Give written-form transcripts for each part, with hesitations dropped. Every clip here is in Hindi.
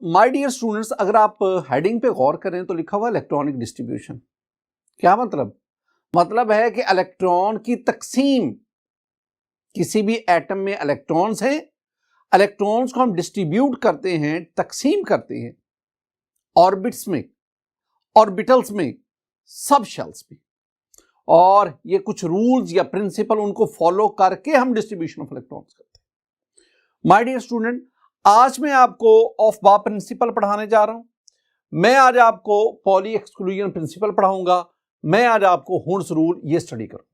माय डियर स्टूडेंट्स, अगर आप हेडिंग पे गौर करें तो लिखा हुआ इलेक्ट्रॉनिक डिस्ट्रीब्यूशन। क्या मतलब है कि इलेक्ट्रॉन की तकसीम, किसी भी एटम में इलेक्ट्रॉन्स हैं, इलेक्ट्रॉन्स को हम डिस्ट्रीब्यूट करते हैं, तकसीम करते हैं ऑर्बिट्स में, ऑर्बिटल्स में, सब शेल्स में, और ये कुछ रूल्स या प्रिंसिपल उनको फॉलो करके हम डिस्ट्रीब्यूशन ऑफ इलेक्ट्रॉन्स करते हैं। माय डियर स्टूडेंट, आज मैं आपको ऑफ बा प्रिंसिपल पढ़ाने जा रहा हूं। मैं आज आपको पॉली एक्सक्लूजन प्रिंसिपल पढ़ाऊंगा। मैं आज आपको हुड्स रूल ये स्टडी करूं।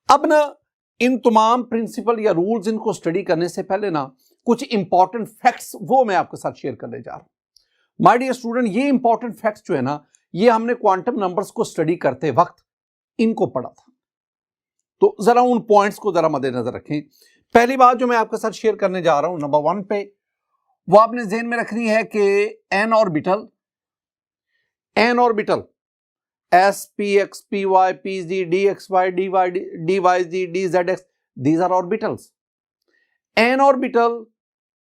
अब ना इन तमाम प्रिंसिपल या रूल्स इनको स्टडी करने से पहले ना कुछ इंपॉर्टेंट फैक्ट्स वो मैं आपके साथ शेयर करने जा रहा हूं। माय डियर स्टूडेंट, ये इंपॉर्टेंट फैक्ट्स जो है ना, ये हमने क्वांटम नंबर्स को स्टडी करते वक्त इनको पढ़ा था, तो जरा उन पॉइंट्स को जरा मद्देनजर रखें। पहली बात जो मैं आपके साथ शेयर करने जा रहा हूं नंबर 1 पे, वो आपने ज़हन में रखनी है कि an orbital S, P, X, P, Y, P, Z, D, X, Y, D, Y, D, Y, Z, D, Z, X, these are orbitals. An orbital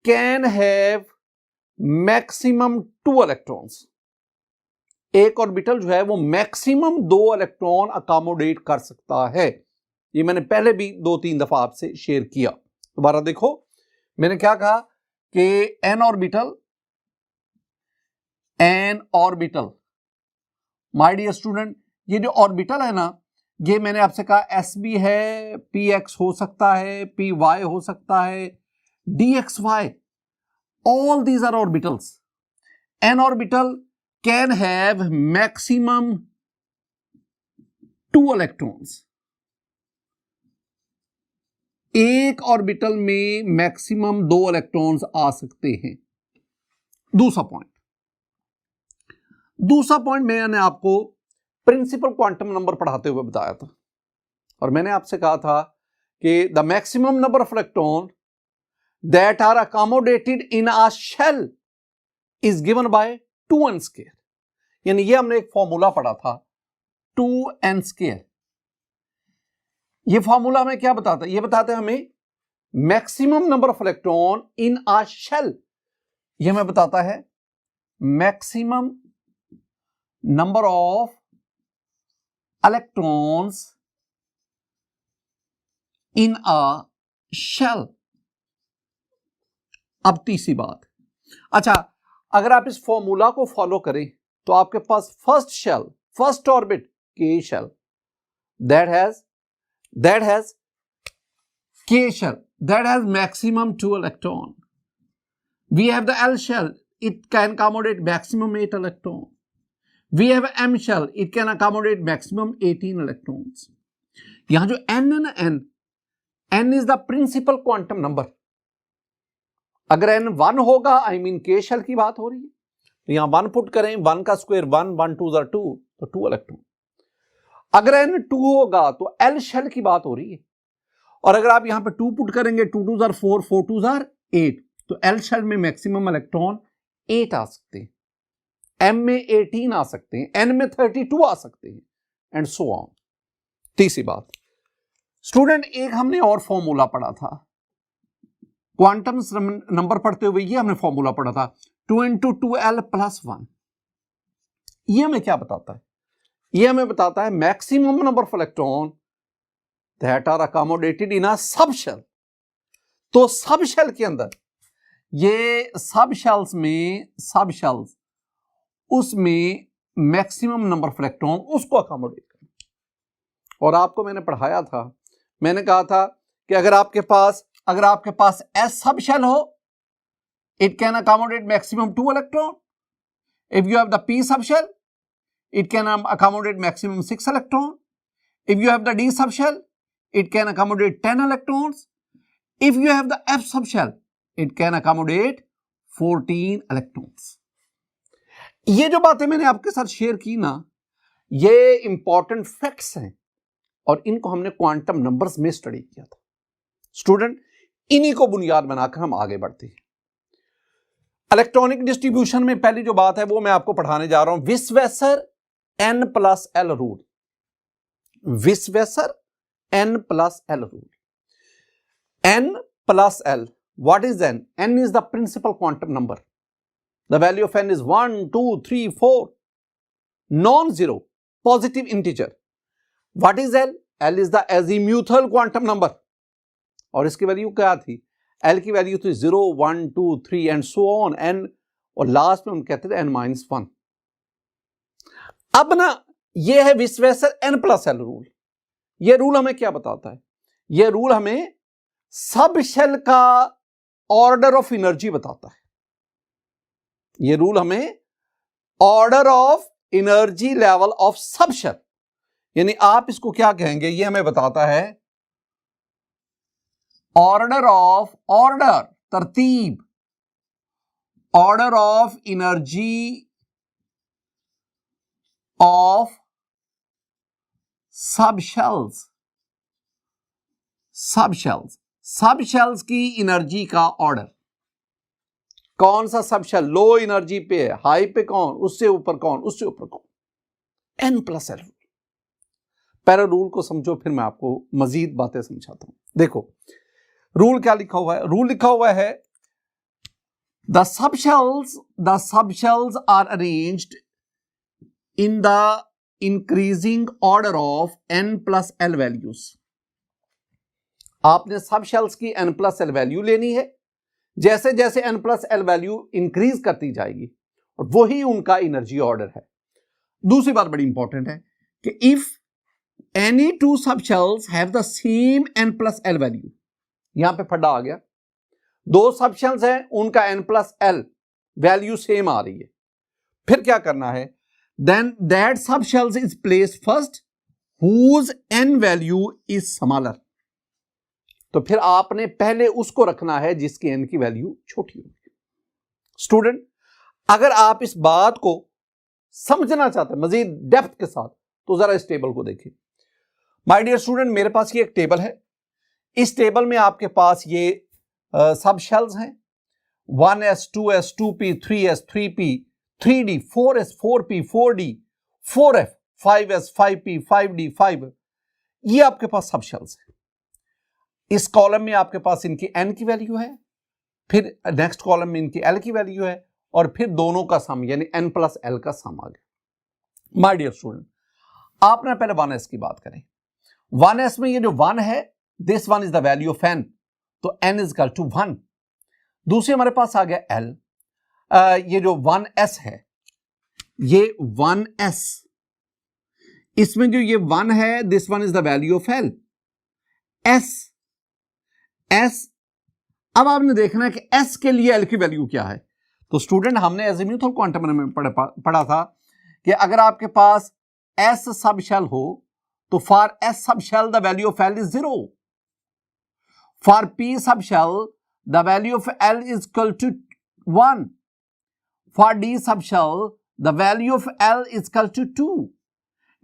can have maximum 2 electrons. एक ऑर्बिटल जो है वो मैक्सिमम 2 इलेक्ट्रॉन अकोमोडेट कर सकता है। ये मैंने पहले भी 2-3 दफा आपसे शेयर किया। दोबारा देखो, मैंने क्या कहा कि an orbital my dear student, ये जो ऑर्बिटल है ना, ये मैंने आपसे कहा एस बी है, पी एक्स हो सकता है, पी वाई हो सकता है, d x y, all these are orbitals. An orbital can have maximum 2 electrons. एक ऑर्बिटल में मैक्सिमम 2 इलेक्ट्रॉन्स आ सकते हैं। दूसरा पॉइंट मैंने आपको प्रिंसिपल क्वांटम नंबर पढ़ाते हुए बताया था, और मैंने आपसे कहा था कि the maximum number of electron that are accommodated in a shell is given by 2n²। यानी ये हमने एक फॉर्मूला पढ़ा था 2n²। ये फॉर्मूला हमें क्या बताता है? ये बताता है हमें maximum number of electron in a shell. ये हमें बताता है maximum number of electrons in a shell. अब तीसरी बात, अच्छा, अगर आप इस फॉर्मूला को फॉलो करें तो आपके पास फर्स्ट ऑर्बिट के shell that has K shell that has maximum 2 electron. We have the L shell, it can accommodate maximum 8 electron. We have M shell, it can accommodate maximum 18 electrons. यहां जो N है ना, N is the principal quantum number. अगर N 1 होगा, I mean K shell की बात हो रही है, तो यहां 1 पुट करें, 1 का स्क्वायर 1, 1 2 2, तो 2 इलेक्ट्रॉन। अगर N 2 होगा तो L shell की बात हो रही है, और अगर आप यहां पे 2 पुट करेंगे, 2 2 4, 4 2 8, तो एल शेल में मैक्सिमम इलेक्ट्रॉन 8 आ सकते हैं, एम में 18 आ सकते हैं, एन में 32 आ सकते हैं, एंड सो ऑन। तीसरी बात स्टूडेंट, एक हमने और फॉर्मूला पढ़ा था क्वांटम नंबर पढ़ते हुए, ये हमने फॉर्मूला पढ़ा था 2 × 2l + 1। ये हमें क्या बताता है? ये हमें बताता है maximum number of electron that are accommodated in a subshell। तो सब शेल के अंदर, ये सब शेल्स उसमें मैक्सिमम नंबर ऑफ इलेक्ट्रॉन उसको अकोमोडेट करना। और आपको मैंने पढ़ाया था, मैंने कहा था कि अगर आपके पास एस सब शेल हो, it can accommodate maximum 2 electron. If you have the p sub shell, it can accommodate maximum 6 electron. If you have the d sub shell, it can accommodate 10 electrons. If you have the F subshell, it can accommodate 14 electrons. ये जो बातें मैंने आपके साथ शेयर की ना, ये इंपॉर्टेंट फैक्ट्स हैं, और इनको हमने क्वांटम नंबर्स में स्टडी किया था। स्टूडेंट, इन्हीं को बुनियाद बनाकर हम आगे बढ़ते हैं। इलेक्ट्रॉनिक डिस्ट्रीब्यूशन में पहली जो बात है वो मैं आपको पढ़ाने जा रहा हूं, Wiswesser N+L rule. Wiswesser N+L rule. N+L. What is N? N is the principal quantum number. The value of n is 1, 2, 3, 4. Non-zero, positive integer. What is L? L is the azimuthal quantum number. और इसकी वैल्यू क्या थी? L की वैल्यू थी 0, 1, 2, 3 एंड सो ऑन n, और लास्ट में हम कहते थे n-1. अब ना ये है विस्वेसर n+l रूल. ये रूल हमें क्या बताता है? ये रूल हमें सब शेल का ऑर्डर ऑफ एनर्जी बताता है. ये रूल हमें order of energy level of sub shell, यानी आप इसको क्या कहेंगे, ये हमें बताता है ऑर्डर तरतीब, ऑर्डर ऑफ एनर्जी ऑफ सब शेल्स की एनर्जी का ऑर्डर. कौन सा सब शेल लो एनर्जी पे है, हाई पे कौन, उससे ऊपर कौन, उससे ऊपर कौन. n+l. पहले रूल को समझो, फिर मैं आपको मजीद बातें समझाता हूं. देखो रूल क्या लिखा हुआ है. रूल लिखा हुआ है the subshells are arranged in the increasing order of n+l values. आपने सब शेल्स की n+l वैल्यू लेनी है. जैसे जैसे n+l वैल्यू इंक्रीज करती जाएगी, और वही उनका एनर्जी ऑर्डर है. दूसरी बात बड़ी इंपॉर्टेंट है कि इफ एनी टू सब shells have the same n+l value, यहां पे फड्डा आ गया. दो सब शेल्स हैं, उनका n+l वैल्यू सेम आ रही है. फिर क्या करना है? Then that sub shells is placed first whose n value is smaller. तो फिर आपने पहले उसको रखना है जिसकी n की वैल्यू छोटी होगी. स्टूडेंट, अगर आप इस बात को समझना चाहते हैं मजीद डेप्थ के साथ, तो जरा इस टेबल को देखिए. माय डियर स्टूडेंट, मेरे पास ये एक टेबल है. इस टेबल में आपके पास ये सब शेल्स हैं. 1s, 2s, 2p, 3s, 3p, 3d, 4s, 4p, 4d, 4f, 5s, 5p, 5d, 5. ये आपके पास सब शेल्स हैं. इस कॉलम में आपके पास इनकी n की वैल्यू है, फिर नेक्स्ट कॉलम में इनकी l की वैल्यू है, और फिर दोनों का सम यानी n+l का सम आ गया. माय डियर स्टूडेंट, आपने पहले 1s की बात करें. 1s में ये जो 1 है, this 1 is the value of n, तो n इज इक्वल टू 1. दूसरे हमारे पास आ गया l. ये जो 1s है, ये 1s, इसमें जो ये 1 है, this 1 is the value of l. s, अब आपने देखना है कि s के लिए l की वैल्यू क्या है. तो स्टूडेंट, हमने अज़ीमुथल क्वांटम में पढ़ा था कि अगर आपके पास s सब शेल हो, तो for s sub shell the value of l is 0. For p sub shell the value of l is equal to 1. For d sub shell the value of l is equal to 2.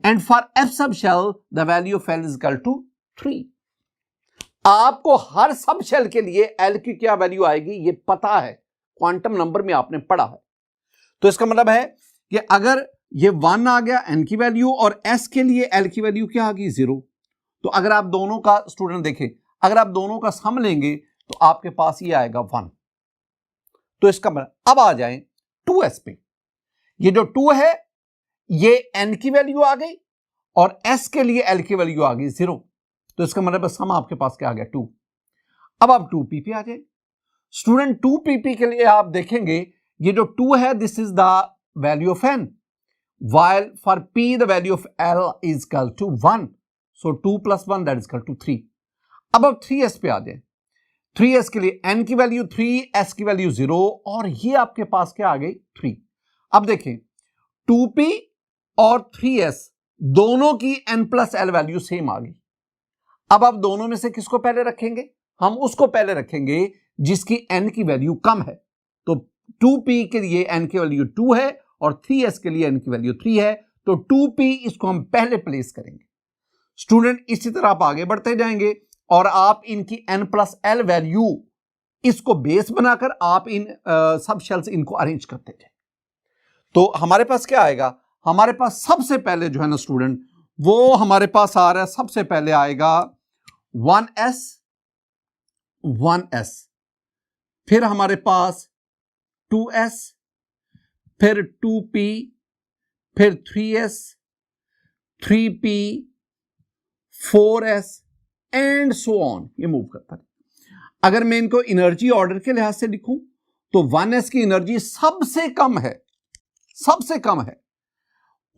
And for f sub shell the value of l is equal to 3. आपको हर सब शेल के लिए l की क्या वैल्यू आएगी ये पता है, क्वांटम नंबर में आपने पढ़ा है. तो इसका मतलब है कि अगर ये 1 आ गया n की वैल्यू, और s के लिए l की वैल्यू क्या आ गई 0, तो अगर आप दोनों का स्टूडेंट देखें, अगर आप दोनों का सम लेंगे तो आपके पास ये आएगा 1. तो इसका मतलब, अब आ जाएं 2s पे. ये जो 2 है, ये n की वैल्यू आ गई, और s के लिए l की वैल्यू आ गई 0. तो इसका मतलब सम आपके पास क्या आ गया 2. अब आप 2p पे आ जाए. स्टूडेंट, 2pp के लिए आप देखेंगे, ये जो 2 है, this is the value of n, while for p the value of l is equal to 1. so 2 plus 1 that is equal to 3. अब 3s पे आ जाए. 3s के लिए n की वैल्यू 3, s की वैल्यू 0, और ये आपके पास क्या आ गई 3. अब देखें, 2p और 3s दोनों की n+l वैल्यू सेम आ गई. अब आप दोनों में से किसको पहले रखेंगे? हम उसको पहले रखेंगे जिसकी n की वैल्यू कम है. तो 2p के लिए n की वैल्यू 2 है, और 3s के लिए n की वैल्यू 3 है, तो 2p इसको हम पहले प्लेस करेंगे. स्टूडेंट, इसी तरह आप आगे बढ़ते जाएंगे, और आप इनकी n+l वैल्यू इसको बेस बनाकर आप इन सब शेल्स इनको अरेंज करते जाए. तो हमारे पास क्या आएगा? हमारे पास सबसे पहले जो है ना स्टूडेंट, वो हमारे पास आ रहा है, सबसे पहले आएगा 1s, फिर हमारे पास 2s, फिर 2p, फिर 3s, 3p, 4s and so on, ये मूव करता है। अगर मैं इनको एनर्जी ऑर्डर के लिहाज से लिखूं तो 1s की एनर्जी सबसे कम है, सबसे कम है।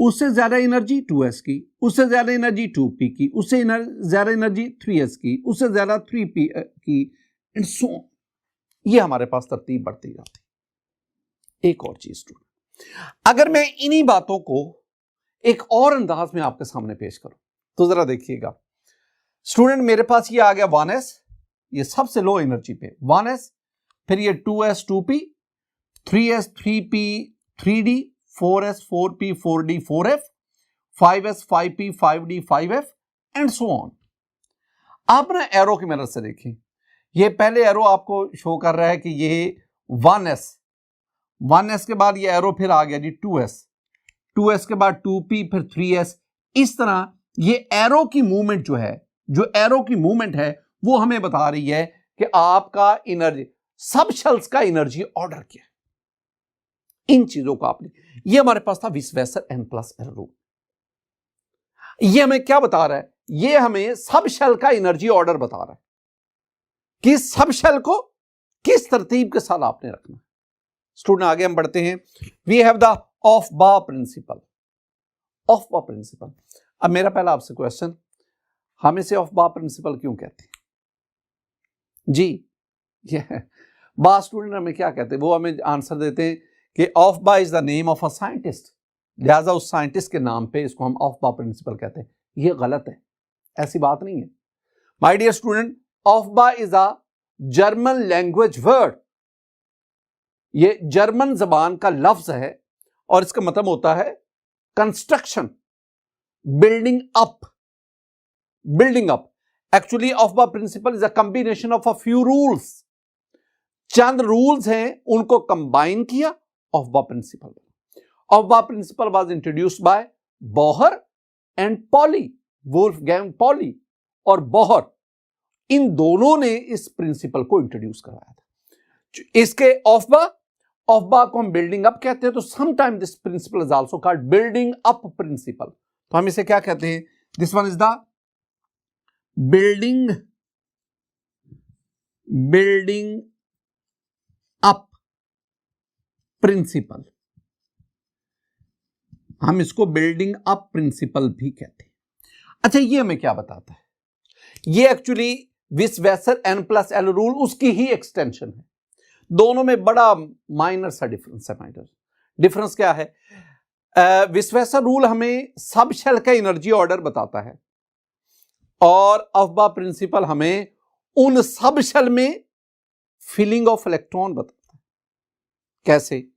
उससे ज्यादा एनर्जी 2s की, उससे ज्यादा एनर्जी 2p की, उससे ज्यादा एनर्जी 3s की, उससे ज्यादा 3p की एंड सो ऑन। ये हमारे पास तरतीब बढ़ती जाती। एक और चीज स्टूडेंट, अगर मैं इन्हीं बातों को एक और अंदाज में आपके सामने पेश करूं तो जरा देखिएगा स्टूडेंट, मेरे पास ये आ गया 1s, ये सबसे लो एनर्जी पे 1s, फिर ये 2s 2p, 3s 3p 3d, 4s 4p 4d 4f, 5s 5p 5d 5f and so on. आप ना एरो की मदद से देखें, ये पहले एरो आपको शो कर रहा है कि ये 1s, 1s के बाद ये एरो फिर आ गया जी 2s, 2s के बाद 2p फिर 3s। इस तरह ये एरो की मूवमेंट जो है, जो एरो की मूवमेंट है वो हमें बता रही है कि आपका एनर्जी, सब शेल्स का एनर्जी ऑर्डर क्या है। इन चीजों को आपने, ये हमारे पास था विस्वेसर n+l रूल। ये हमें क्या बता रहा है, ये हमें सब शेल का एनर्जी ऑर्डर बता रहा है कि सब शेल को किस तरतीब के साथ आपने रखना है। स्टूडेंट आगे हम बढ़ते हैं, वी हैव द ऑफ बा प्रिंसिपल। ऑफ बा प्रिंसिपल, अब मेरा पहला आपसे क्वेश्चन, हम इसे ऑफ बा प्रिंसिपल क्यों कहते हैं जी? ये बा स्टूडेंट हमें क्या कहते हैं, वो हमें आंसर देते हैं कि ऑफ बा is the name of a scientist, लिहाजा उस साइंटिस्ट के नाम पे इसको हम ऑफ बा प्रिंसिपल कहते हैं। ये गलत है, ऐसी बात नहीं है my dear student. Aufbau is a German language word, ये जर्मन जबान का लफ्ज है और इसका मतलब होता है construction, building up, building up. Actually Aufbau principle is a combination of a few rules, चंद रूल्स हैं उनको कंबाइन किया, Aufbau principle. Aufbau principle was introduced by Bohr and Pauli, Wolfgang Pauli और बोहर, इन दोनों ने इस प्रिंसिपल को इंट्रोड्यूस कराया था। इसके ऑफ बा को हम बिल्डिंग अप कहते हैं, तो sometime this principle is also called building up principle. तो हम इसे क्या कहते हैं, this one is the building up principle, हम इसको बिल्डिंग अप प्रिंसिपल भी कहते हैं। अच्छा, ये हमें क्या बताता है, ये एक्चुअली विस्वेसर n+l रूल उसकी ही एक्सटेंशन है। दोनों में बड़ा माइनर सा डिफरेंस है। माइनर डिफरेंस क्या है, विस्वेसर रूल हमें सब शेल का एनर्जी ऑर्डर बताता है और ऑफ बा प्रिंसिपल हमें उन सब शेल में फिलिंग ऑफ इलेक्ट्रॉन बताता है। कैसे,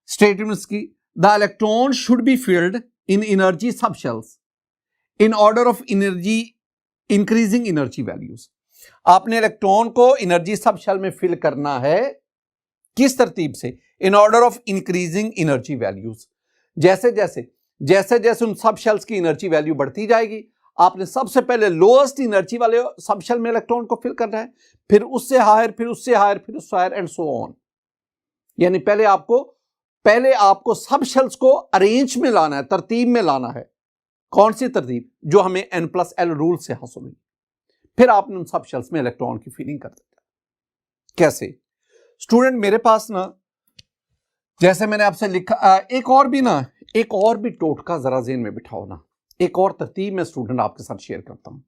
स्टेटमेंट्स की, the electron should be filled in energy सब shells in order of energy increasing energy values. आपने इलेक्ट्रॉन को एनर्जी सब शेल में फिल करना है, किस तरतीब से, in order of increasing energy values. जैसे जैसे उन सब शेल्स की एनर्जी वैल्यू बढ़ती जाएगी, आपने सबसे पहले लोएस्ट एनर्जी वाले सब शेल में इलेक्ट्रॉन को फिल करना है, फिर उससे हायर, फिर उससे हायर, फिर उससे हायर एंड सो ऑन। यानी पहले आपको सब शेल्स को अरेंज में लाना है, तरतीब में लाना है। कौन सी तरतीब, जो हमें n+l रूल से हासिल हुई। फिर आपने उन सब शेल्स में इलेक्ट्रॉन की फिलिंग कर देता। कैसे स्टूडेंट, मेरे पास ना, जैसे मैंने आपसे लिखा, एक और भी टोटका जरा ज़हन में बिठाओ ना, एक और तरतीब में स्टूडेंट आपके साथ शेयर करता हूं।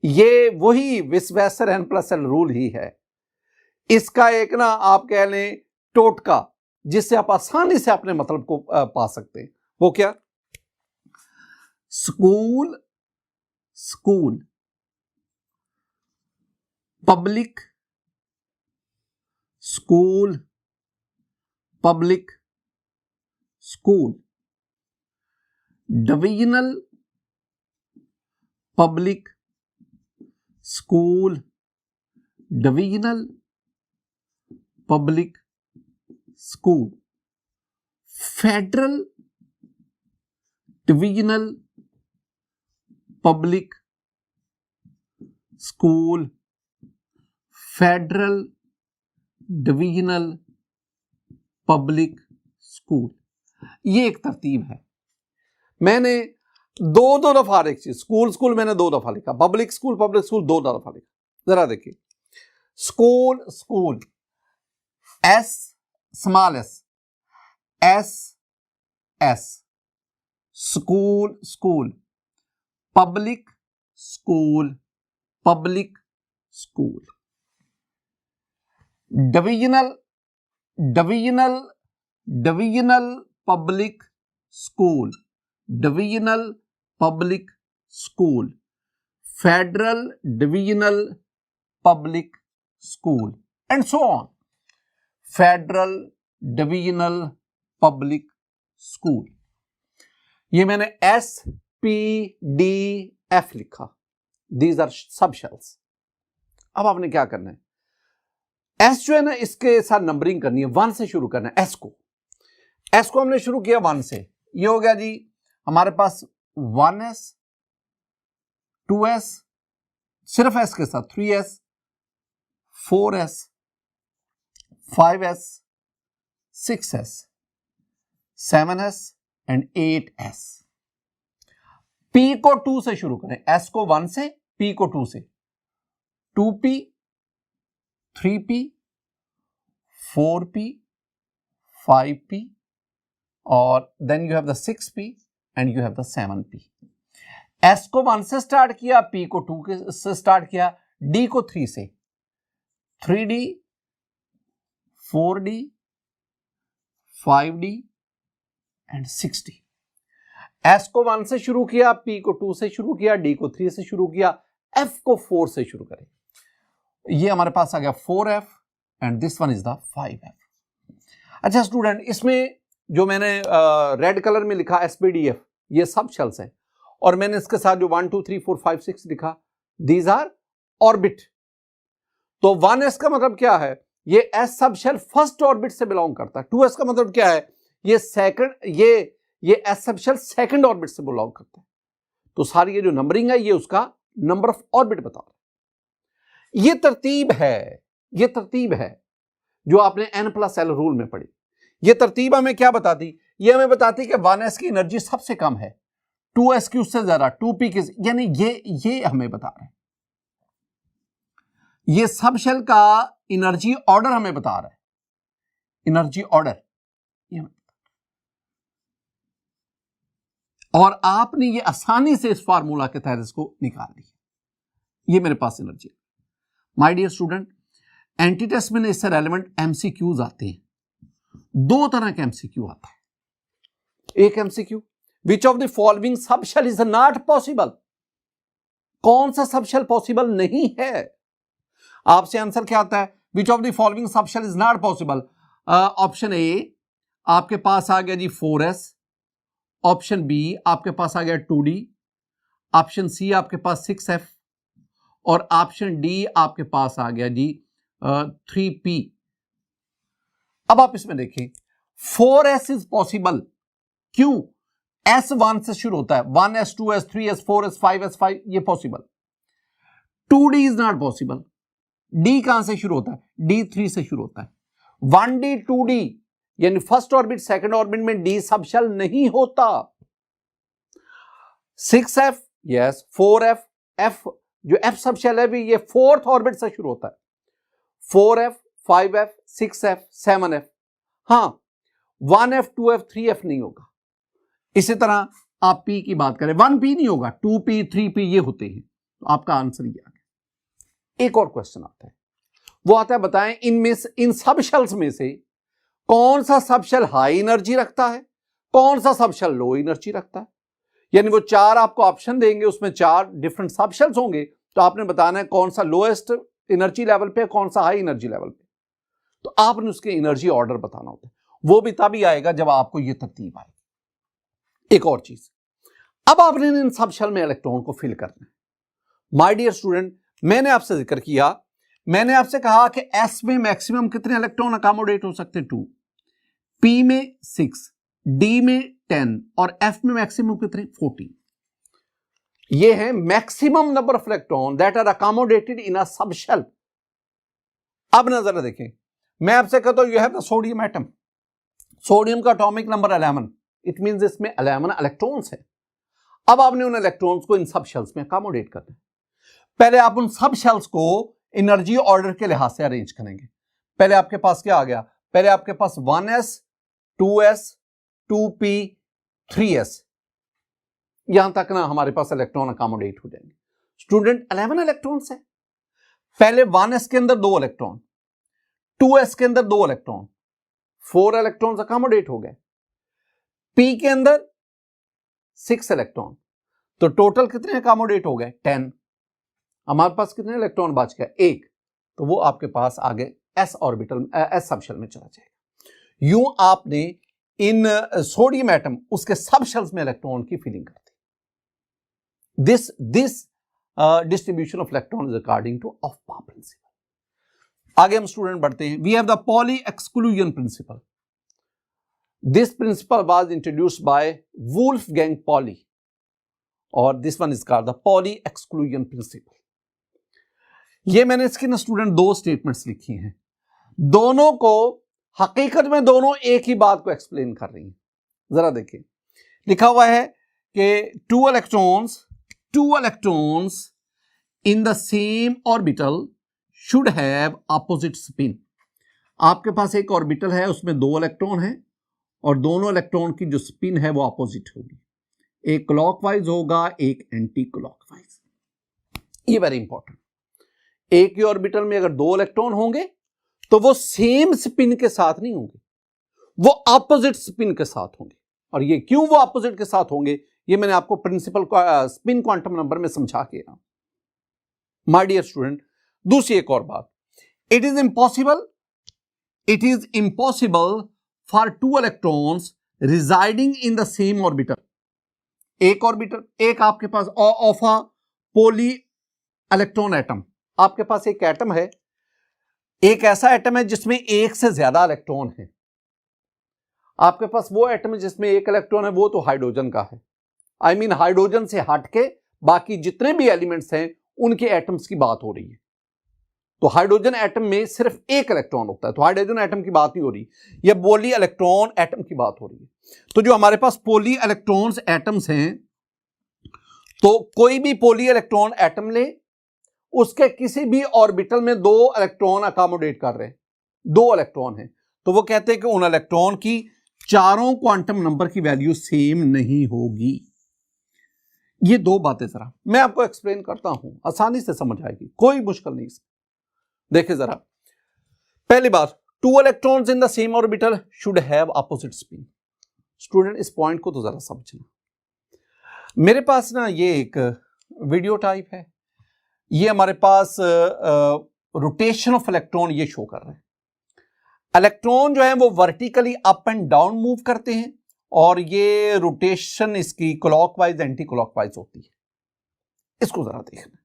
ये वही विस्वेसर n+l रूल ही है, इसका एक ना आप कह लें टोटका, जिससे आप आसानी से अपने मतलब को पा सकते हैं। वो क्या, school public school divisional public school divisional public school, federal divisional public school, federal divisional public school. ये एक तरतीब है। मैंने दो दफा एक चीज, स्कूल स्कूल मैंने 2 दफा लिखा, पब्लिक स्कूल 2 दफा लिखा। जरा देखिए, school school, S small S, S S, school school, public school, public school, divisional divisional divisional public school, divisional public school, federal divisional public school and so on, federal divisional public school. ये मैंने एस पी डी एफ लिखा, दीज आर सब शेल्स। अब आपने क्या करना है, एस जो है ना, इसके साथ नंबरिंग करनी है, 1 से शुरू करना है। एस को हमने शुरू किया 1 से, ये हो गया जी हमारे पास 1s, 2s, सिर्फ एस के साथ 3s, 4s, 5s, 6s, 7s and 8s। P को 2 से शुरू करें, S को 1 से, P को 2 से, 2P, 3P, 4P, 5P, और then you have the 6P and you have the 7P। S को 1 से स्टार्ट किया, P को 2 से स्टार्ट किया, D को 3 से, 3D, 4D, 5D and 6D। S को 1 से शुरू किया, P को 2 से शुरू किया, D को 3 से शुरू किया, F को 4 से शुरू करें। ये हमारे पास आ गया 4F and this one is the 5F। अच्छा स्टूडेंट, इसमें जो मैंने रेड कलर में लिखा SPDF, ये सब शेल्स हैं, और मैंने इसके साथ जो 1 2 3 4 5 6 लिखा, दीज आर ऑर्बिट। तो 1s का मतलब क्या है, ये S sub shell first orbit से बिलोंग करता है। 2s का मतलब क्या है, ये सेकंड, ये S sub shell second orbit से बिलोंग करता है। तो सारी ये जो नंबरिंग है, ये उसका नंबर ऑफ ऑर्बिट बता रहा है। ये तरतीब है, ये तरतीब है जो आपने n+l रूल में पढ़ी। ये तरतीब हमें क्या बताती, ये हमें बताती कि 1s की एनर्जी सबसे कम है, 2s की उससे ज्यादा, 2p की, यानी ये हमें बता रहा है। ये सब शेल का एनर्जी ऑर्डर हमें बता रहा है, एनर्जी ऑर्डर ये हमें, और आपने ये आसानी से इस फार्मूला के तहत इसको निकाल लिया। ये मेरे पास energy. My dear student, entry test में इससे रेलेवेंट एमसीक्यूज आते हैं। 2 तरह के एमसीक्यू आता है। एक MCQ, which of the following subshell is not possible, कौन सा सबशेल पॉसिबल नहीं है। आपसे आंसर क्या आता है, which of the following subshell is not possible. Option A आपके पास आ गया जी 4s, ऑप्शन बी आपके पास आ गया 2D, ऑप्शन सी आपके पास 6F, और ऑप्शन डी आपके पास आ गया जी 3P। अब आप इसमें देखें, 4s इज पॉसिबल, क्यों, S 1 से शुरू होता है, 1s 2s 3s 4s 5s 5, ये possible. 2D is not possible, D कहां से शुरू होता है, D 3 से शुरू होता है। 1D 2D यानी फर्स्ट ऑर्बिट सेकंड ऑर्बिट में D सबशेल नहीं होता। 6F यस, 4F, F जो F सबशेल है भी ये फोर्थ ऑर्बिट से शुरू होता है। 4F 5F 6F 7F, हां 1F 2F 3F नहीं होगा। इसी तरह आप P की बात करें, 1P नहीं होगा, 2P 3P ये होते हैं। तो आपका आंसर ये आ गया। एक और क्वेश्चन आता है, वो आता है बताएं इनमें से, इन सब शेल्स में से कौन सा सबशेल हाई एनर्जी रखता है, कौन सा सबशेल लो एनर्जी रखता है। यानी वो 4 आपको ऑप्शन देंगे, उसमें 4 डिफरेंट सबशेल्स होंगे, तो आपने बताना है कौन सा लोएस्ट एनर्जी लेवल पे, कौन सा हाई एनर्जी लेवल पे। तो आपने उसके एनर्जी ऑर्डर बताना होता है, वो भी तभी आएगा जब आपको ये तरतीब आएगी। एक और चीज, अब आपने इन सबशेल में इलेक्ट्रॉन को फिल करना है। माय डियर स्टूडेंट, मैंने आपसे जिक्र किया, मैंने आपसे कहा कि S में मैक्सिमम कितने इलेक्ट्रॉन अकोमोडेट हो सकते हैं, 2, P में 6, D में 10 और F में मैक्सिमम कितने, 14। ये है maximum number of electron that are accommodated in a subshell. अब नजर देखें, मैं आपसे कहता हूं you have the sodium atom, sodium का एटॉमिक नंबर 11, इट मींस इसमें 11 इलेक्ट्रॉन्स हैं। अब आपने उन इलेक्ट्रॉन्स को इन सब शेल्स में अकोमोडेट करना है। पहले आप उन सब शेल्स को एनर्जी ऑर्डर के लिहाज से अरेंज करेंगे। पहले आपके पास क्या आ गया, पहले आपके पास 1s 2s 2p 3s, यहां तक ना हमारे पास इलेक्ट्रॉन अकोमोडेट हो जाएंगे। स्टूडेंट 11 इलेक्ट्रॉन्स है। पहले 1s के अंदर 2 इलेक्ट्रॉन, 2s के अंदर 2 इलेक्ट्रॉन, 4 इलेक्ट्रॉन्स अकोमोडेट हो गए। p के अंदर 6 इलेक्ट्रॉन, तो टोटल कितने अकोमोडेट हो गए 10। हमारे पास कितने इलेक्ट्रॉन बच गए 1, तो वो आपके पास आगे s ऑर्बिटल s सबशेल में चला जाएगा। यूं आपने इन सोडियम एटम उसके सब शेल्स में इलेक्ट्रॉन की फिलिंग कर दी। This distribution of electron is according to Aufbau principle. आगे हम स्टूडेंट बढ़ते हैं। We have the Pauli exclusion principle. This principle was introduced by Wolfgang Pauli, और this one is called the Pauli exclusion principle. ये मैंने इसकी ना स्टूडेंट 2 स्टेटमेंट्स लिखी हैं, दोनों को हकीकत में दोनों एक ही बात को एक्सप्लेन कर रही हैं। जरा देखिए, लिखा हुआ है कि 2 electrons in the same orbital should have opposite spin. आपके पास एक ऑर्बिटल है, उसमें 2 इलेक्ट्रॉन हैं और दोनों इलेक्ट्रॉन की जो स्पिन है वो ऑपोजिट होगी, एक क्लॉकवाइज होगा, एक एंटी क्लॉकवाइज। ये वेरी इंपॉर्टेंट। एक ही ऑर्बिटल में अगर 2 इलेक्ट्रॉन होंगे तो वो सेम स्पिन के साथ नहीं होंगे, वो ऑपोजिट स्पिन के साथ होंगे। और ये क्यों वो ऑपोजिट के साथ होंगे, ये मैंने आपको प्रिंसिपल स्पिन क्वांटम नंबर में समझा के रहा। माय डियर स्टूडेंट, दूसरी एक और बात, it is impossible for 2 electrons residing in the same orbital. एक ऑर्बिटल, एक आपके पास of a poly electron atom, आपके पास एक एटम है, एक ऐसा एटम है जिसमें एक से ज्यादा इलेक्ट्रॉन है। आपके पास वो एटम है जिसमें एक इलेक्ट्रॉन है, वो तो हाइड्रोजन का है। आई मीन हाइड्रोजन से हटके बाकी जितने भी एलिमेंट्स हैं उनके एटम्स की बात हो रही है। तो हाइड्रोजन एटम में सिर्फ एक इलेक्ट्रॉन होता है, तो हाइड्रोजन एटम की बात नहीं हो रही, यह पॉली इलेक्ट्रॉन एटम की बात हो रही है। तो जो हमारे पास पॉली इलेक्ट्रॉन्स एटम्स हैं, तो कोई भी पॉली इलेक्ट्रॉन एटम ले, उसके किसी भी ऑर्बिटल में 2 इलेक्ट्रॉन अकोमोडेट कर रहे हैं, 2 इलेक्ट्रॉन हैं, तो वो कहते हैं कि उन इलेक्ट्रॉन की चारों क्वांटम नंबर की वैल्यू सेम नहीं होगी। ये 2 बातें जरा मैं आपको एक्सप्लेन करता हूं, आसानी से समझ आएगी, कोई मुश्किल नहीं। देखिए जरा, पहली बात, 2 electrons in the same orbital should have opposite spin. Student इस पॉइंट को तो जरा समझना। मेरे पास ना ये एक वीडियो टाइप है, ये हमारे पास रोटेशन ऑफ इलेक्ट्रॉन ये शो कर रहे हैं। इलेक्ट्रॉन जो है वो vertically up and down move करते हैं, और ये रोटेशन इसकी क्लॉकवाइज एंटी क्लॉकवाइज होती है। इसको जरा देखना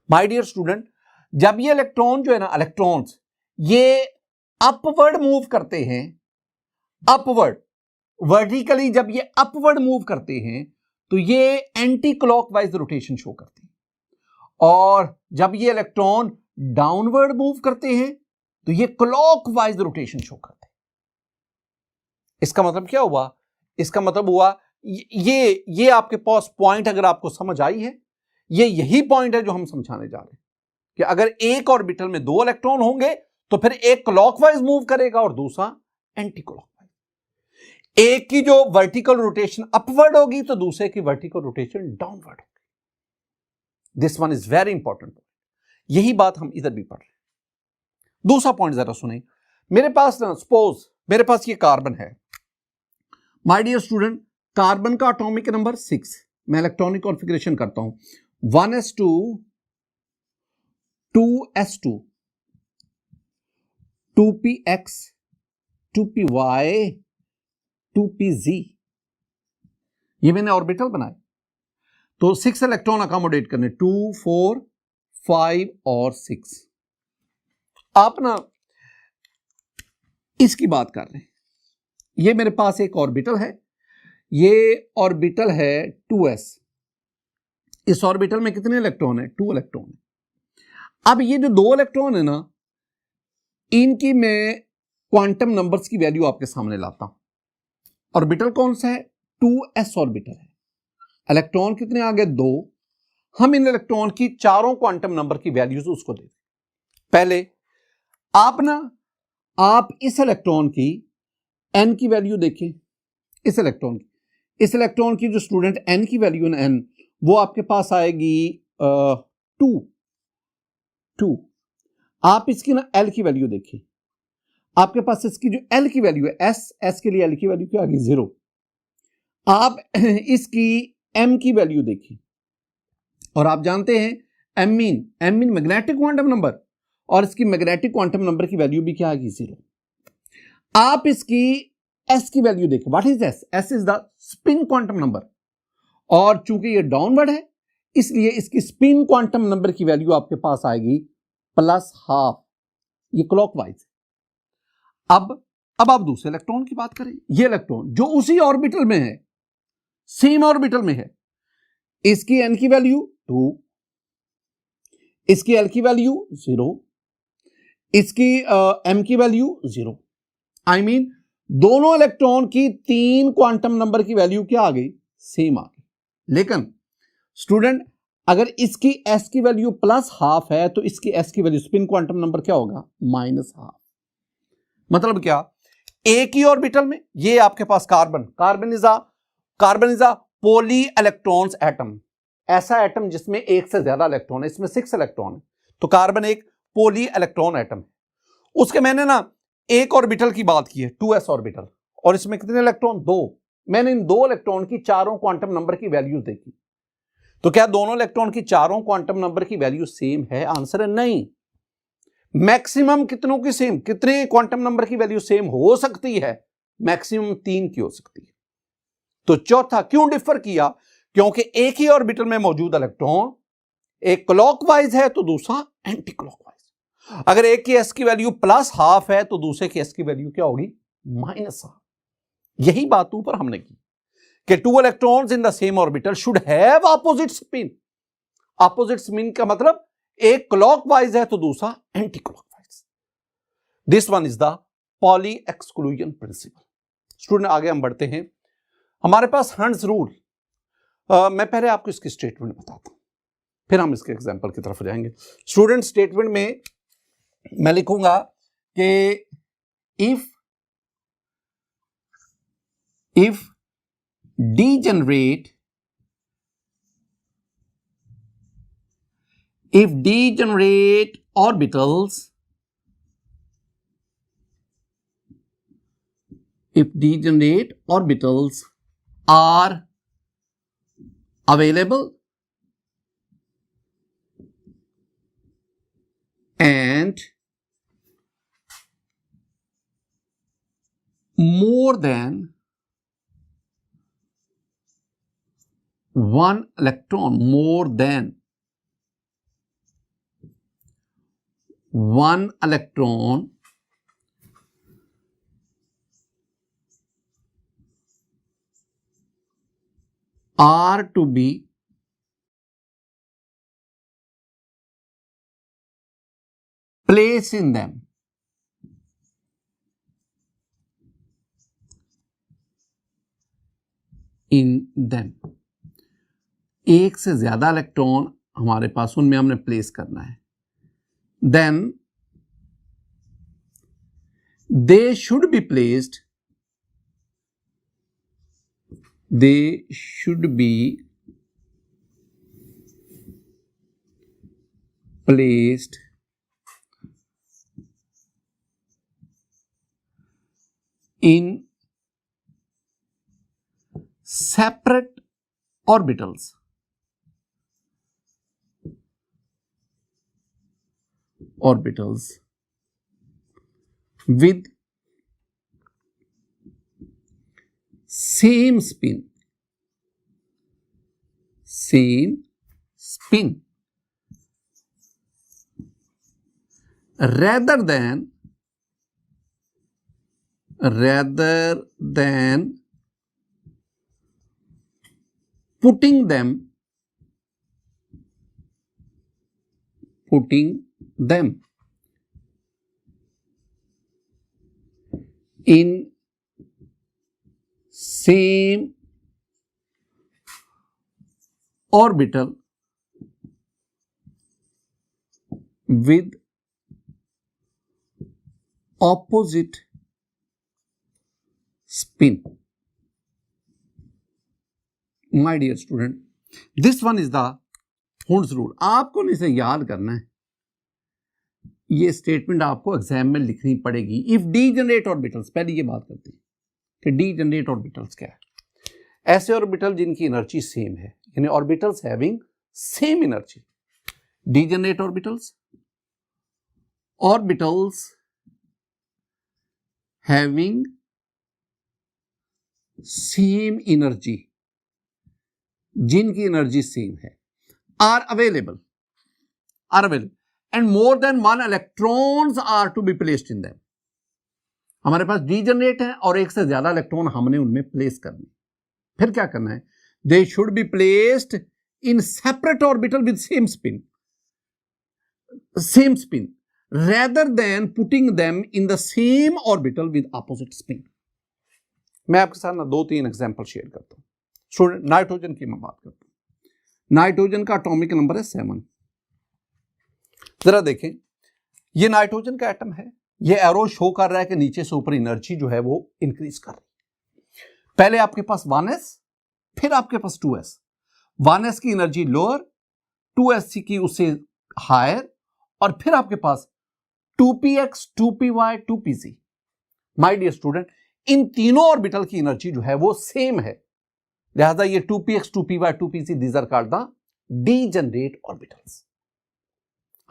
माय डियर स्टूडेंट, जब ये इलेक्ट्रॉन जो है ना, इलेक्ट्रॉन्स ये अपवर्ड मूव करते हैं, अपवर्ड वर्टिकली जब ये अपवर्ड मूव करते हैं तो ये एंटी क्लॉकवाइज रोटेशन शो करते हैं, और जब ये इलेक्ट्रॉन डाउनवर्ड मूव करते हैं तो ये क्लॉकवाइज रोटेशन शो करते हैं। इसका मतलब क्या हुआ, इसका मतलब हुआ ये आपके पास पॉइंट अगर आपको समझ आई है, ये यही पॉइंट है जो हम समझाने जा रहे हैं कि अगर एक ऑर्बिटल में 2 इलेक्ट्रॉन होंगे तो फिर एक क्लॉकवाइज मूव करेगा और दूसरा एंटी क्लॉकवाइज। एक की जो वर्टिकल रोटेशन अपवर्ड होगी तो दूसरे की वर्टिकल रोटेशन डाउनवर्ड होगी। This one is very important. यही बात हम इधर भी पढ़ रहे हैं। दूसरा पॉइंट जरा सुने, मेरे पास ना सपोज मेरे पास ये कार्बन है। माय डियर स्टूडेंट, कार्बन का एटॉमिक नंबर 6, मैं इलेक्ट्रॉनिक कॉन्फ़िगरेशन करता हूं, 1s2 2s2 2px 2py 2pz, ये मैंने ऑर्बिटल बनाए, तो 6 इलेक्ट्रॉन अकोमोडेट करने, 2 4 5 और 6। आप ना इसकी बात कर रहे हैं, ये मेरे पास एक ऑर्बिटल है, ये ऑर्बिटल है 2s, इस ऑर्बिटल में कितने इलेक्ट्रॉन है, 2 इलेक्ट्रॉन है। अब ये जो 2 इलेक्ट्रॉन है ना, इनकी मैं क्वांटम नंबर्स की वैल्यू आपके सामने लाता हूं। ऑर्बिटल कौन सा है? 2s ऑर्बिटल है। इलेक्ट्रॉन कितने आ गए? 2। हम इन इलेक्ट्रॉन की चारों क्वांटम नंबर की वैल्यूज उसको दे। पहले आप इस इलेक्ट्रॉन की n की वैल्यू देखें। इस इलेक्ट्रॉन की जो स्टूडेंट n की वैल्यू है n, वो आपके पास आएगी 2। आप इसकी ना l की वैल्यू देखिए। आपके पास इसकी जो l की वैल्यू है s के लिए l की वैल्यू क्या आ गई? 0। आप इसकी m की वैल्यू देखिए, और आप जानते हैं m mean magnetic quantum number, और इसकी मैग्नेटिक क्वांटम नंबर की वैल्यू भी क्या आ गई? 0। आप इसकी s की वैल्यू देखिए। What is s? s is the spin quantum number, और चूंकि ये डाउनवर्ड है इसलिए इसकी स्पिन क्वांटम नंबर की वैल्यू आपके पास आएगी +12। ये क्लॉकवाइज। अब आप दूसरे इलेक्ट्रॉन की बात करें। ये इलेक्ट्रॉन जो उसी ऑर्बिटल में है, सेम ऑर्बिटल में है, इसकी n की वैल्यू 2, इसकी l की वैल्यू 0, इसकी m की वैल्यू 0। आई मीन दोनों इलेक्ट्रॉन की 3 क्वांटम नंबर की वैल्यू क्या आ गई? सेम आ गई। लेकिन स्टूडेंट अगर इसकी s की वैल्यू +12 है तो इसकी s की वैल्यू स्पिन क्वांटम नंबर क्या होगा? -12। मतलब क्या? एक ही ऑर्बिटल में ये आपके पास carbon is a poly electrons atom, ऐसा एटम जिसमें एक से ज्यादा इलेक्ट्रॉन है। इसमें 6 इलेक्ट्रॉन है, तो कार्बन एक पॉली इलेक्ट्रॉन एटम है। उसके मैंने ना एक ऑर्बिटल की बात की है 2s ऑर्बिटल, और इसमें कितने इलेक्ट्रॉन? 2। मैंने इन 2 इलेक्ट्रॉन की चारों क्वांटम नंबर की वैल्यूज देखी, तो क्या दोनों इलेक्ट्रॉन की चारों क्वांटम नंबर की वैल्यू सेम है? आंसर है नहीं। मैक्सिमम कितनों की सेम, कितने क्वांटम नंबर की वैल्यू सेम हो सकती है? मैक्सिमम 3 की हो सकती है। तो चौथा क्यों डिफर किया? क्योंकि एक ही ऑर्बिटल में मौजूद इलेक्ट्रॉन एक क्लॉकवाइज है तो दूसरा एंटी क्लॉकवाइज। अगर एक की s की वैल्यू +12 है तो दूसरे की s की वैल्यू क्या होगी? -12। यही बात ऊपर हमने की कि 2 electrons in the same orbital should have opposite spin. Opposite spin का मतलब एक क्लॉकवाइज है तो दूसरा anti clockwise. This one is the Pauli exclusion principal. Student आगे हम बढ़ते हैं। हमारे पास हंट्स रूल, मैं पहले आपको इसकी स्टेटमेंट बताता हूं, फिर हम इसके एग्जांपल की तरफ जाएंगे। स्टूडेंट स्टेटमेंट में मैं लिखूंगा कि if degenerate orbitals are available and more than one electron, are to be placed in them. एक से ज्यादा इलेक्ट्रॉन हमारे पास, उनमें हमने प्लेस करना है। Then they should be placed in separate orbitals with same spin rather than putting them in same orbital with opposite spin. My dear student, this one is the Hund's rule. आपको इसे याद करना है, ये स्टेटमेंट आपको एग्जाम में लिखनी पड़ेगी. इफ डीजनरेट ऑर्बिटल्स, पहले ये बात करते हैं कि डीजनरेट ऑर्बिटल्स क्या है. ऐसे ऑर्बिटल जिनकी एनर्जी सेम है, यानी orbitals having same energy. Degenerate orbitals, orbitals having same energy, जिनकी एनर्जी सेम है, are available and more than one electrons are to be placed in them. हमारे पास डीजनरेट है और एक से ज्यादा इलेक्ट्रॉन हमने उनमें प्लेस करने. फिर क्या करना है? They should be placed in separate orbital with same spin rather than putting them in the same orbital with opposite spin. मैं आपके साथ ना 2-3 एग्जांपल शेयर करता हूं. स्टूडेंट, नाइट्रोजन की मैं बात करता हूं. नाइट्रोजन का एटॉमिक नंबर है 7. जरा देखें, ये नाइट्रोजन का एटम है. ये एरो शो कर रहा है कि नीचे से ऊपर एनर्जी जो है वो इंक्रीज कर रही है. पहले आपके पास 1s, फिर आपके पास 2s. 1s की एनर्जी लोअर, 2s की उससे हायर, और फिर आपके पास 2px, 2py, 2pz. My dear student, इन तीनों ऑर्बिटल की एनर्जी जो है वो सेम है. लिहाजा ये 2px, 2py, 2pz these are called the degenerate orbitals.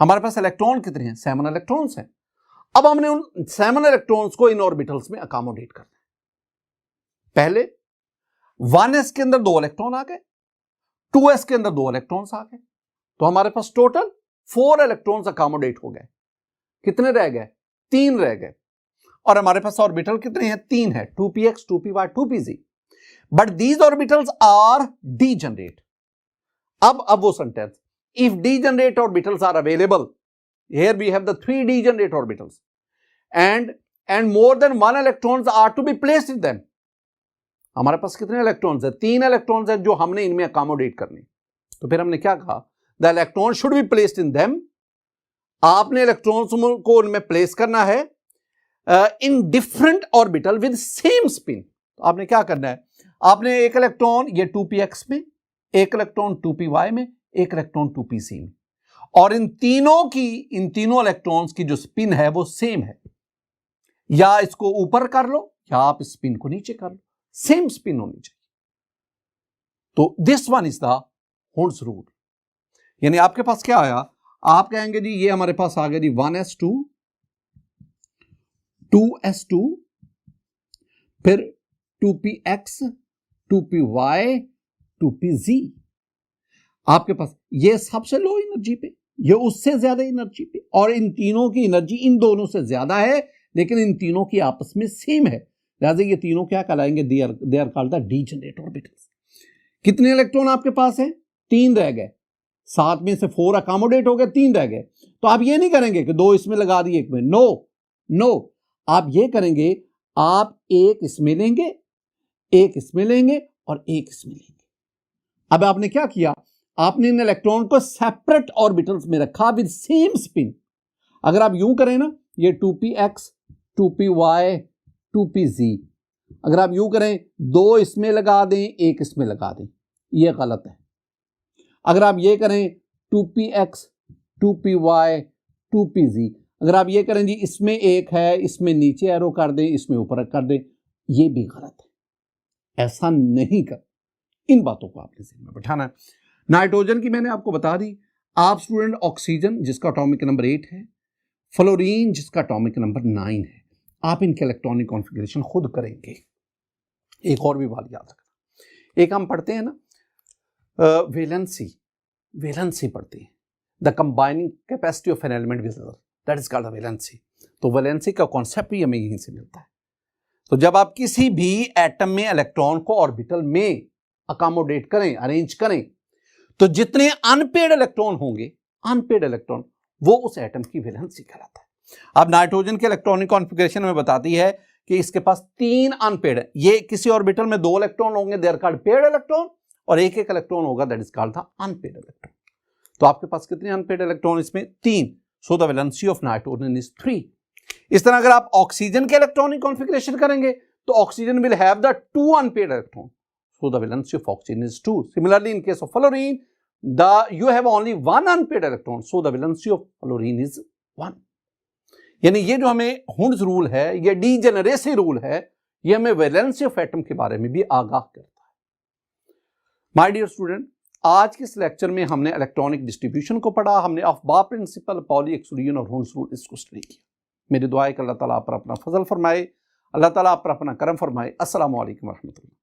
हमारे पास इलेक्ट्रॉन कितने हैं? 7 इलेक्ट्रॉन्स हैं. अब हमने उन 7 इलेक्ट्रॉन्स को इन ऑर्बिटल्स में अकोमोडेट करना है. पहले 1s के अंदर 2 इलेक्ट्रॉन आ गए, 2s के अंदर 2 इलेक्ट्रॉन्स आ गए, तो हमारे पास टोटल 4 इलेक्ट्रॉन्स अकोमोडेट हो गए. कितने रह गए? 3 रह गए. और हमारे पास ऑर्बिटल कितने हैं? 3 है, 2px, 2py, 2pz. But these orbitals are degenerate. अब वो sentence, if degenerate orbitals are available, here we have the 3 degenerate orbitals and more than 1 electrons are to be placed in them. हमारे पास कितने इलेक्ट्रॉन्स है? 3 इलेक्ट्रॉन्स है जो हमने इनमें अकोमोडेट करने. तो फिर हमने क्या कहा? The electron should be placed in them. आपने इलेक्ट्रॉन्स को उनमें प्लेस करना है in different orbital with same spin. तो आपने क्या करना है? आपने एक इलेक्ट्रॉन ये 2px में, एक इलेक्ट्रॉन 2py में, एक इलेक्ट्रॉन 2pc में, और इन तीनों इलेक्ट्रॉन्स की जो स्पिन है वो सेम है. या इसको ऊपर कर लो या आप स्पिन को नीचे कर लो, सेम स्पिन होनी चाहिए. तो this one is the Hund's rule. यानी आपके पास क्या आया? आप कहेंगे जी ये हमारे पास आ गया जी 1s2, 2s2, फिर 2px, 2py, 2pz. आपके पास ये सबसे लो एनर्जी पे, ये उससे ज्यादा एनर्जी पे, और इन तीनों की एनर्जी इन दोनों से ज्यादा है, लेकिन इन तीनों की आपस में सेम है. लिहाजा ये तीनों क्या कहलाएंगे? They are called the degenerate orbitals. कितने इलेक्ट्रॉन आपके पास है? 3 रह गए. 7 में से 4 अकोमोडेट हो गए, 3 रह गए. तो आप ये नहीं करेंगे कि 2 इसमें लगा दिए, 1 में. नो, आप ये करेंगे, आप एक इसमें लेंगे, एक इसमें लेंगे और एक इसमें लेंगे. अब आपने क्या किया? आपने इन इलेक्ट्रॉन को सेपरेट ऑर्बिटल्स में रखा विद सेम स्पिन. अगर आप यूं करें ना, ये 2px, 2py, 2pz, अगर आप यूं करें 2 इसमें लगा दें, 1 इसमें लगा दें, यह गलत है. अगर आप ये करें 2px, 2py, 2pz, अगर आप ये करें जी इसमें 1 है, इसमें नीचे एरो कर दें, इसमें ऊपर कर दें, ये भी गलत है. ऐसा नहीं कर. इन बातों को आपने ज़हन में बैठाना है. नाइट्रोजन की मैंने आपको बता दी. आप स्टूडेंट ऑक्सीजन जिसका एटॉमिक नंबर 8 है, फ्लोरीन जिसका एटॉमिक नंबर 9 है, आप इनके इलेक्ट्रॉनिक कॉन्फ़िगरेशन खुद करेंगे. एक और भी बात याद रखना, एक हम पढ़ते हैं ना वैलेंसी पढ़ते हैं, the combining capacity of an element with other, that is called the valency. तो वैलेंसी का कॉन्सेप्ट भी हमें यहीं से मिलता है. तो जब आप किसी भी एटम में इलेक्ट्रॉन को ऑर्बिटल में अकोमोडेट करें, अरेंज करें, तो जितने अनपेड इलेक्ट्रॉन होंगे, अनपेड इलेक्ट्रॉन, वो उस एटम की वैलेंसी कहलाता है. अब नाइट्रोजन के इलेक्ट्रॉनिक कॉन्फ़िगरेशन में बताती है कि इसके पास 3 अनपेड है। ये किसी ऑर्बिटल में 2 इलेक्ट्रॉन होंगे, they are called paired electron, और एक इलेक्ट्रॉन होगा, that is called the unpaired electron. तो आपके पास कितने अनपेड इलेक्ट्रॉन इसमें? 3। So the valency of nitrogen is 3। इस तरह अगर आप ऑक्सीजन के इलेक्ट्रॉनिक कॉन्फ़िगरेशन करेंगे तो oxygen will have the 2 unpaired electron, so the valency of oxygen is 2। Similarly in case of fluorine you have only 1 unpaired electron, so the valency of fluorine is 1। यानी ये जो हमें हुंड्स रूल है, ये डीजेनरेसी रूल है, ये हमें वैलेंसी ऑफ एटम के बारे में भी आगाह करता है। माय डियर स्टूडेंट, आज के इस लेक्चर में हमने इलेक्ट्रॉनिक डिस्ट्रीब्यूशन को पढ़ा, हमने अफबार प्रिंसिपल, पॉली एक्सक्लूजन और हुंड्स रूल इसको स्टडी किया। मेरी दुआ है कि अल्लाह ताला आप पर अपना फजल फरमाए, अल्लाह ताला आप पर अपना करम फरमाए। अस्सलामु अलैकुम व रहमतुल्लाह।